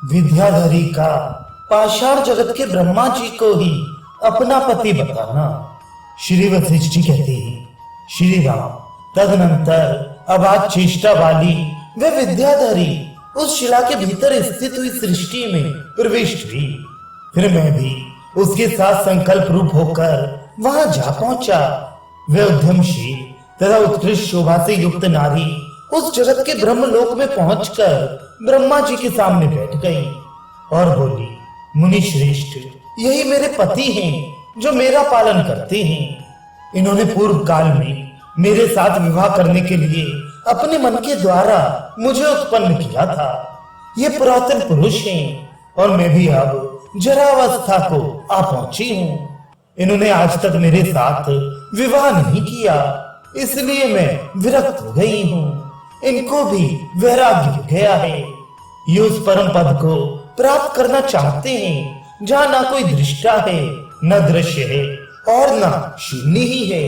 विद्याधरी का पाषाण जगत के ब्रह्मा जी को ही अपना पति बताना। श्री वशिष्ठ जी कहते हैं, श्री राम तदनंतर अबाध चेष्टा वाली वे विद्याधरी उस शिला के भीतर स्थित हुई सृष्टि में प्रविष्ट हुई। फिर मैं भी उसके साथ संकल्प रूप होकर वहां जा पहुंचा। वे उद्यमशील तथा उत्कृष्ट शोभा से युक्त नारी उस जगत के ब्रह्मलोक में पहुंचकर ब्रह्मा जी के सामने बैठ गई और बोली, मुनि श्रेष्ठ, यही मेरे पति हैं जो मेरा पालन करते हैं। इन्होंने पूर्व काल में मेरे साथ विवाह करने के लिए अपने मन के द्वारा मुझे उत्पन्न किया था। ये पुरातन पुरुष हैं और मैं भी अब जरावस्था को आ पहुंची हूँ। इन्होंने आज तक मेरे साथ विवाह नहीं किया, इसलिए मैं विरक्त हो गई हूँ। इनको भी वैराग्य हो गया है। ये उस परम पद को प्राप्त करना चाहते हैं जहाँ ना कोई दृष्टा है, न दृश्य है और न शून्य ही है।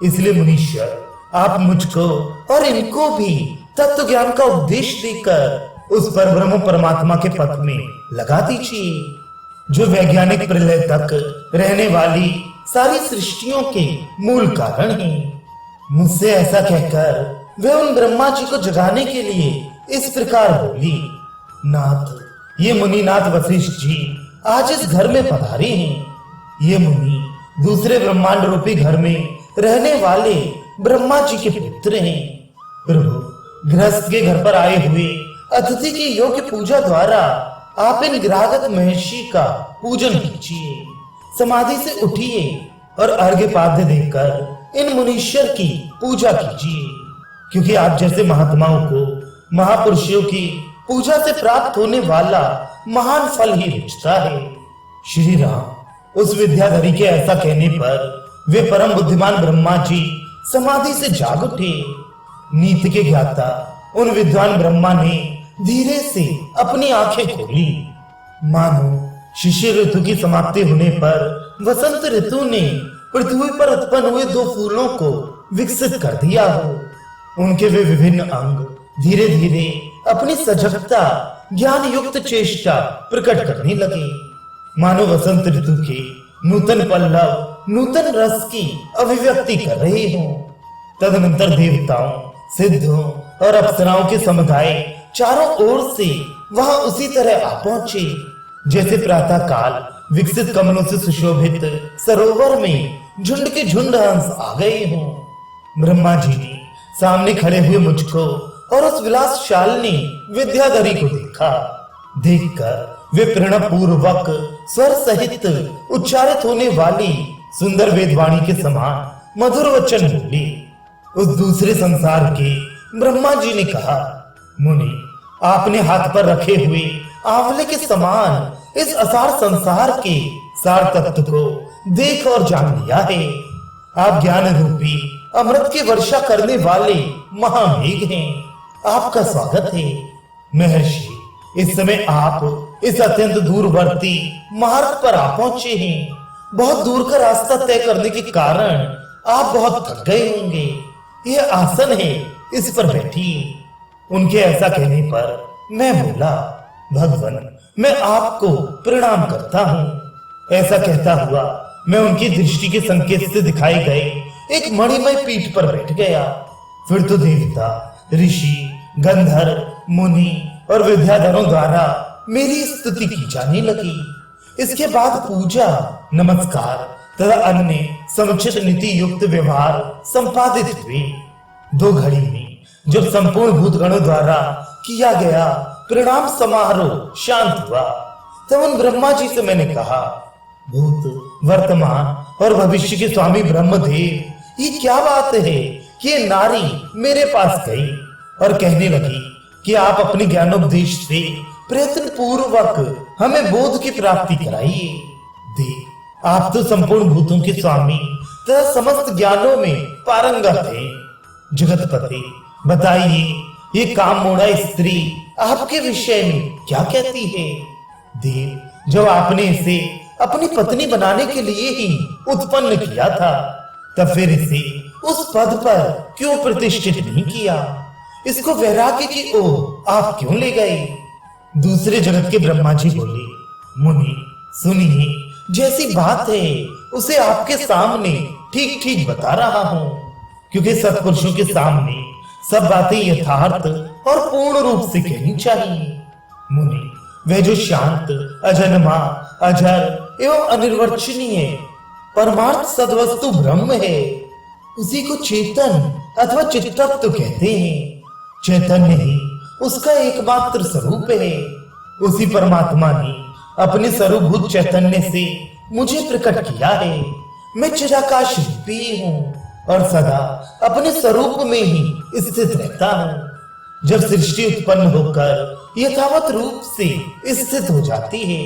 इसलिए मुनीश्वर, आप मुझको और इनको भी तत्व ज्ञान का उपदेश देकर उस परब्रह्म परमात्मा के पथ में लगा दीजिए, जो वैज्ञानिक प्रलय तक रहने वाली सारी सृष्टियों के मूल कारण हैं। मुझसे ऐसा कहकर वे उन ब्रह्मा जी को जगाने के लिए इस प्रकार बोली, नाथ, ये मुनिनाथ वशिष्ठ जी आज इस घर में पधारे हैं। ये मुनि दूसरे ब्रह्मांड रूपी घर में रहने वाले ब्रह्मा जी के पुत्र हैं। प्रभु, गृहस्थ के घर पर आए हुए अतिथि की योग्य पूजा द्वारा आप इन ग्राहक महर्षि का पूजन कीजिए। समाधि से उठिए और अर्घ्य पाद्य देकर इन मुनीश्वर की पूजा कीजिए, क्योंकि आप जैसे महात्माओं को महापुरुषों की पूजा से प्राप्त होने वाला महान फल ही रुचता है। श्री राम, उस विद्याधरी के ऐसा कहने पर वे परम बुद्धिमान ब्रह्मा जी समाधि से जाग उठे। नीति के ज्ञाता उन विद्वान ब्रह्मा ने धीरे से अपनी आंखें खोली। मानो शिशिर ऋतु की समाप्ति होने पर वसंत ऋतु ने पृथ्वी पर उत्पन्न हुए दो फूलों को विकसित कर दिया हो। उनके वे विभिन्न अंग धीरे धीरे अपनी सजगता ज्ञान युक्त चेष्टा प्रकट करने लगे। मानो वसंत ऋतु के नूतन पल्लव नूतन रस की अभिव्यक्ति कर रहे हों। तदनंतर देवताओं, सिद्धों और अप्सराओं के समुदाय चारों ओर से वहां उसी तरह आ पहुंचे जैसे प्रातः काल विकसित कमलों से सुशोभित सरोवर में झुंड के झुंड हंस आ गए हों। ब्रह्मा जी ने सामने खड़े हुए मुझको और उस विलासशालिनी विद्याधरी को देखा। देखकर वे प्रणव पूर्वक स्वर सहित उच्चारित होने वाली सुंदर वेदवाणी के समान मधुर वचन बोले। उस दूसरे संसार के ब्रह्मा जी ने कहा, मुनि, आपने हाथ पर रखे हुए आंवले के समान इस असार संसार के सार तत्व को देख और जान लिया है। आप ज्ञान रूपी अमृत की वर्षा करने वाले महामेघ हैं। आपका स्वागत है। महर्षि, इस समय आप इस अत्यंत दूरवर्ती मार्ग पर आ पहुंचे हैं। बहुत दूर का रास्ता तय करने के कारण आप बहुत थक गए होंगे। यह आसन है, इस पर बैठिए। उनके ऐसा कहने पर मैं बोला, भगवान, मैं आपको प्रणाम करता हूँ। ऐसा कहता हुआ मैं उनकी दृष्टि के संकेत से दिखाई गए एक मणिमय पीठ पर बैठ गया। फिर तो देवता, ऋषि, गंधर्व, मुनि और विद्याधरों द्वारा मेरी स्तुति की जाने लगी। इसके बाद पूजा, नमस्कार तथा अन्य समुचित नीति युक्त व्यवहार संपादित हुए। 2 घड़ी में जब संपूर्ण भूतगणों द्वारा किया गया प्रणाम समारोह शांत हुआ, तब उन ब्रह्मा जी से मैंने कहा, भूत, वर्तमान और भविष्य के स्वामी ब्रह्मदेव, ये क्या बात है कि ये नारी मेरे पास गई और कहने लगी कि आप अपने ज्ञानोपदेश से प्रयत्न पूर्वक हमें बोध की प्राप्ति कराइए। देव, आप तो संपूर्ण भूतों के स्वामी तथा समस्त ज्ञानों में पारंगत हैं। जगतपति, बताइए, ये काम मोड़ा स्त्री आपके विषय में क्या कहती है? देव, जब आपने इसे अपनी पत्नी बनाने के लिए ही उत्पन्न किया था, तब फिर इसे उस पद पर क्यों प्रतिष्ठित नहीं किया? इसको वैराग्य की ओर आप क्यों ले गए? दूसरे जगत के ब्रह्मा जी बोले, मुनि सुनिए, जैसी बात है उसे आपके सामने ठीक ठीक बता रहा हूं, क्योंकि सत्पुरुषों के सामने सब बातें यथार्थ और पूर्ण रूप से कहनी चाहिए। मुनि, वह जो शांत, अजन्मा, अजर एवं अनिर्वचनीय परमार्थ सद्वस्तु ब्रह्म है, उसी को चेतन अथवा चित्तत्व कहते हैं। चैतन्य ही उसका एकमात्र स्वरूप है। उसी परमात्मा ने अपने स्वरूपभूत चैतन्य से मुझे प्रकट किया है। मैं चिराकाश रूपी हूँ और सदा अपने स्वरूप में ही स्थित रहता हूँ। जब सृष्टि उत्पन्न होकर यथावत रूप से स्थित हो जाती है,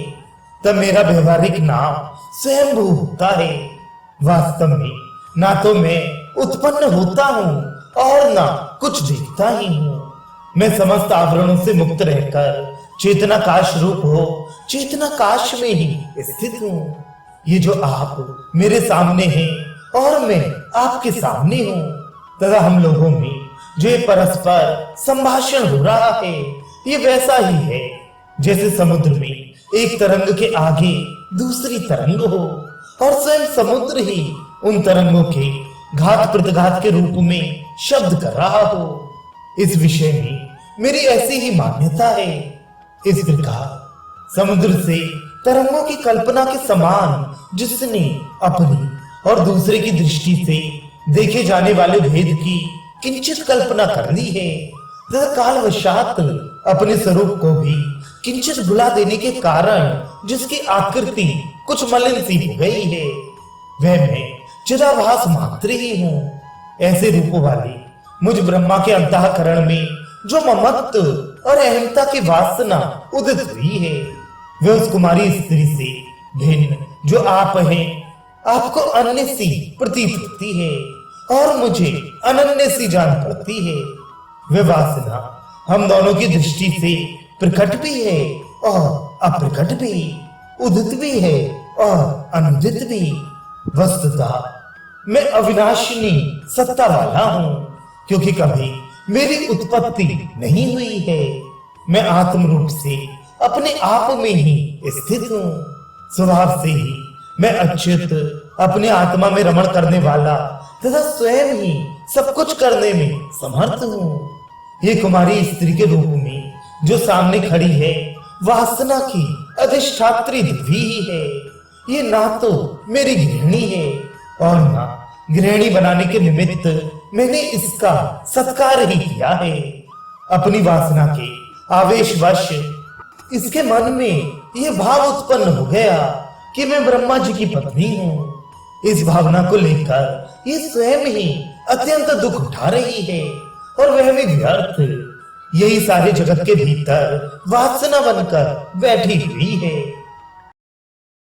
तब मेरा व्यवहारिक नाम स्वयंभू होता है। वास्तव में ना तो मैं उत्पन्न होता हूँ और ना कुछ देखता ही हूँ। मैं समस्त आवरणों से मुक्त रहकर चेतनाकाश रूप हो चेतनाकाश में ही स्थित हूँ। ये जो आप मेरे सामने हैं और मैं आपके सामने हूँ, तथा हम लोगों में जो ये परस्पर संभाषण हो रहा है, ये वैसा ही है जैसे समुद्र में एक तरंग के आगे दूसरी तरंग हो और स्वयं समुद्र ही उन तरंगों के घात प्रतिघात के रूप में शब्द कर रहा हो। इस विषय में मेरी ऐसी ही मान्यता है। इस प्रकार समुद्र से तरंगों की कल्पना के समान जिसने अपनी और दूसरे की दृष्टि से देखे जाने वाले भेद की किंचित कल्पना कर ली है, तथा कालवशात अपने स्वरूप को भी किंचित भुला देने के कारण जिसकी आकृति कुछ मलिन सी हो गई है, वह मैं चिदाभास मात्र ही हूँ। ऐसे रूपों वाली मुझ ब्रह्मा के अंतःकरण में जो ममत्व और अहमता की वासना उदित हुई है, वह उस कुमारी स्त्री से भिन्न जो आप हैं, आपको अन्य सी प्रतीत होती है और मुझे अनन्य सी जान पड़ती है। वह वासना हम दोनों की दृष्टि से प्रकट भी है और अप्रकट भी, उदित भी है और अनुदित भी। वस्तुतः मैं अविनाशिनी सत्ता वाला हूँ, क्योंकि कभी मेरी उत्पत्ति नहीं हुई है। मैं आत्म रूप से अपने आप में ही स्थित हूँ। स्वभाव से ही मैं अच्युत, अपने आत्मा में रमण करने वाला तथा स्वयं ही सब कुछ करने में समर्थ हूँ। ये कुमारी स्त्री के रूप में जो सामने खड़ी है, वासना की अधिष्ठात्री देवी ही है। ये ना तो मेरी गृहिणी है और ना गृहिणी बनाने के निमित्त मैंने इसका सत्कार ही किया है। अपनी वासना के आवेशवश इसके मन में यह भाव उत्पन्न हो गया कि मैं ब्रह्मा जी की पत्नी हूँ। इस भावना को लेकर ये स्वयं ही अत्यंत दुख उठा रही है और वह भी व्यर्थ। यही सारे जगत के भीतर वासना बनकर बैठी हुई है।